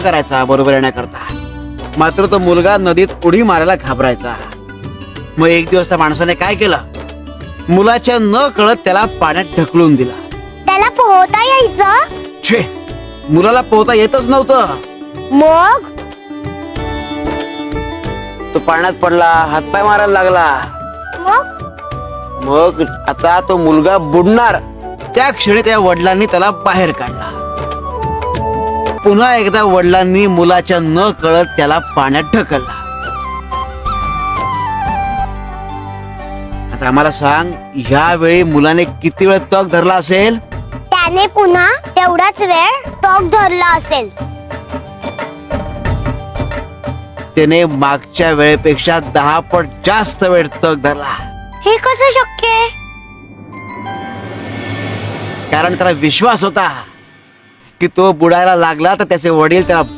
करायचा बरोबर येण्याकरता. मात्र तो मुलगा नदीत उडी मारायला घाबरायचा. मग एक दिवस त्या माणसाने काय केलं, मुलाच्या न कळत त्याला पाण्यात ढकलून दिला. त्याला पोहता यायचं? छे, मुलाला पोहता येतच नव्हतं. मग तो पाण्यात पडला, हातपाय मारायला लागला. मग आता तो मुलगा बुडणार. त्या क्षणी त्या वडिलांनी त्याला बाहेर काढला. पुन्हा एकदा वडिलांनी मुलाच्या न कळत त्याला पाण्यात ढकलला. आता आम्हाला सांग, ह्या वेळी मुलाने किती वेळ तग धरला असेल? त्याने पुन्हा तेवढाच वेळ तग धरला असेल. त्याने मागच्या वेळेपेक्षा 10 पट जास्त वेळ तग धरला. हे कसं शक्य आहे? कारण त्याला विश्वास होता की तो बुडायला लागला तर त्याचे वडील त्याला